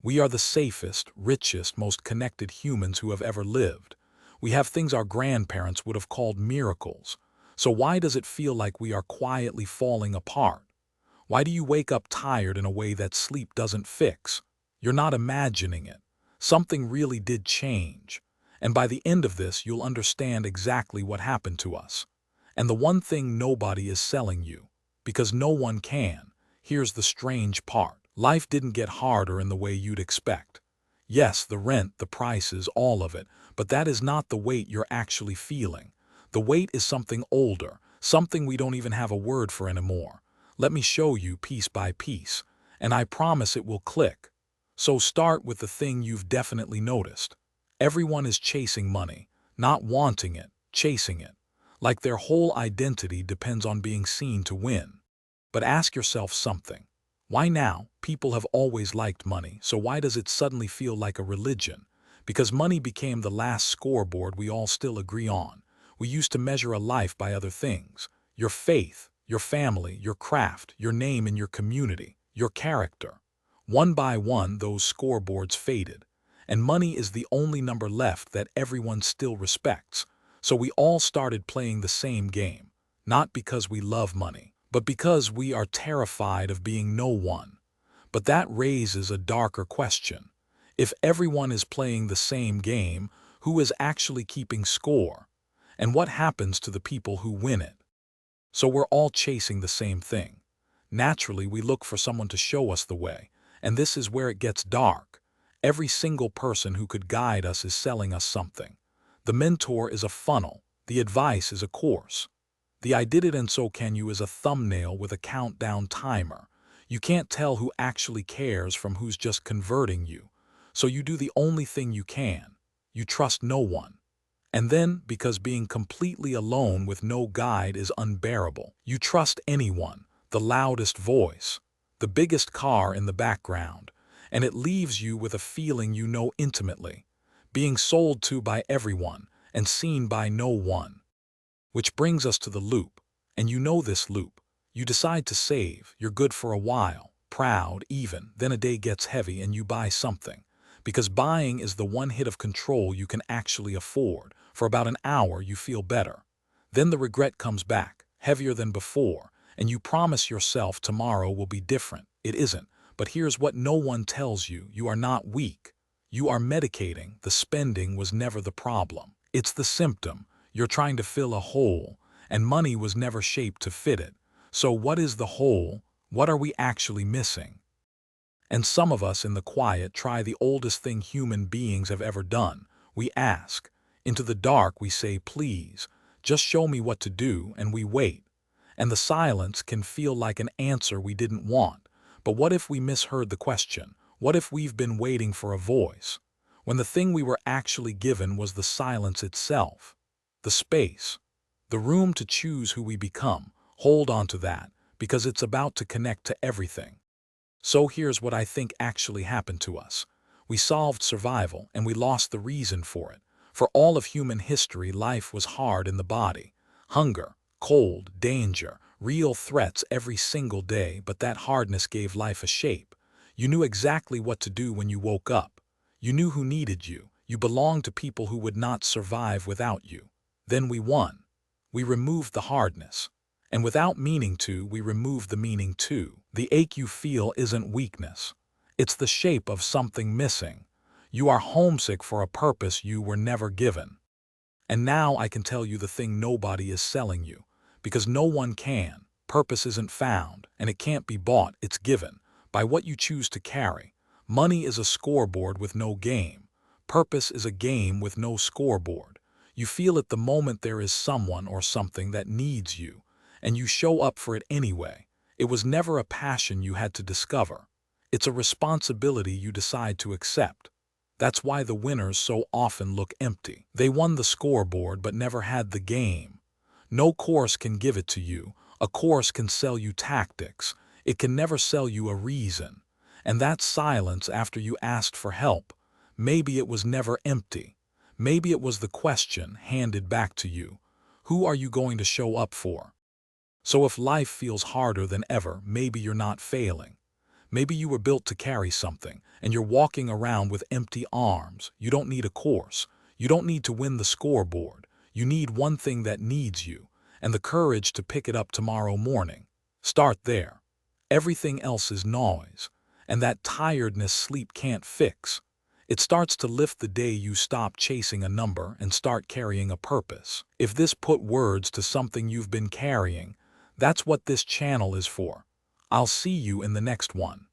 We are the safest, richest, most connected humans who have ever lived. We have things our grandparents would have called miracles. So why does it feel like we are quietly falling apart? Why do you wake up tired in a way that sleep doesn't fix? You're not imagining it. Something really did change. And by the end of this, you'll understand exactly what happened to us. And the one thing nobody is selling you, because no one can, here's the strange part. Life didn't get harder in the way you'd expect. Yes, the rent, the prices, all of it, but that is not the weight you're actually feeling. The weight is something older, something we don't even have a word for anymore. Let me show you piece by piece, and I promise it will click. So start with the thing you've definitely noticed. Everyone is chasing money, not wanting it, chasing it. Like their whole identity depends on being seen to win. But ask yourself something. Why now? People have always liked money, so why does it suddenly feel like a religion? Because money became the last scoreboard we all still agree on. We used to measure a life by other things. Your faith, your family, your craft, your name in your community, your character. One by one, those scoreboards faded. And money is the only number left that everyone still respects. So we all started playing the same game. Not because we love money, but because we are terrified of being no one. But that raises a darker question. If everyone is playing the same game, who is actually keeping score? And what happens to the people who win it? So we're all chasing the same thing. Naturally, we look for someone to show us the way, and this is where it gets dark. Every single person who could guide us is selling us something. The mentor is a funnel, the advice is a course. The I did it and so can you is a thumbnail with a countdown timer. You can't tell who actually cares from who's just converting you. So you do the only thing you can. You trust no one. And then, because being completely alone with no guide is unbearable, you trust anyone, the loudest voice, the biggest car in the background, and it leaves you with a feeling you know intimately, being sold to by everyone and seen by no one. Which brings us to the loop, and you know this loop. You decide to save, you're good for a while, proud even, then a day gets heavy and you buy something. Because buying is the one hit of control you can actually afford. For about an hour you feel better. Then the regret comes back, heavier than before, and you promise yourself tomorrow will be different. It isn't, but here's what no one tells you. You are not weak. You are medicating. The spending was never the problem. It's the symptom. You're trying to fill a hole, and money was never shaped to fit it. So what is the hole? What are we actually missing? And some of us in the quiet try the oldest thing human beings have ever done. We ask. Into the dark we say, please, just show me what to do, and we wait. And the silence can feel like an answer we didn't want. But what if we misheard the question? What if we've been waiting for a voice? When the thing we were actually given was the silence itself. The space, the room to choose who we become. Hold on to that, because it's about to connect to everything. So here's what I think actually happened to us. We solved survival, and we lost the reason for it. For all of human history, life was hard in the body. Hunger, cold, danger, real threats every single day, but that hardness gave life a shape. You knew exactly what to do when you woke up. You knew who needed you. You belonged to people who would not survive without you. Then we won. We removed the hardness. And without meaning to, we removed the meaning too. The ache you feel isn't weakness. It's the shape of something missing. You are homesick for a purpose you were never given. And now I can tell you the thing nobody is selling you. Because no one can. Purpose isn't found, and it can't be bought, it's given. By what you choose to carry. Money is a scoreboard with no game. Purpose is a game with no scoreboard. You feel it the moment there is someone or something that needs you, and you show up for it anyway. It was never a passion you had to discover. It's a responsibility you decide to accept. That's why the winners so often look empty. They won the scoreboard but never had the game. No course can give it to you. A course can sell you tactics. It can never sell you a reason. And that silence after you asked for help, maybe it was never empty. Maybe it was the question handed back to you. Who are you going to show up for? So if life feels harder than ever, maybe you're not failing. Maybe you were built to carry something, and you're walking around with empty arms. You don't need a course. You don't need to win the scoreboard. You need one thing that needs you, and the courage to pick it up tomorrow morning. Start there. Everything else is noise, and that tiredness sleep can't fix. It starts to lift the day you stop chasing a number and start carrying a purpose. If this put words to something you've been carrying, that's what this channel is for. I'll see you in the next one.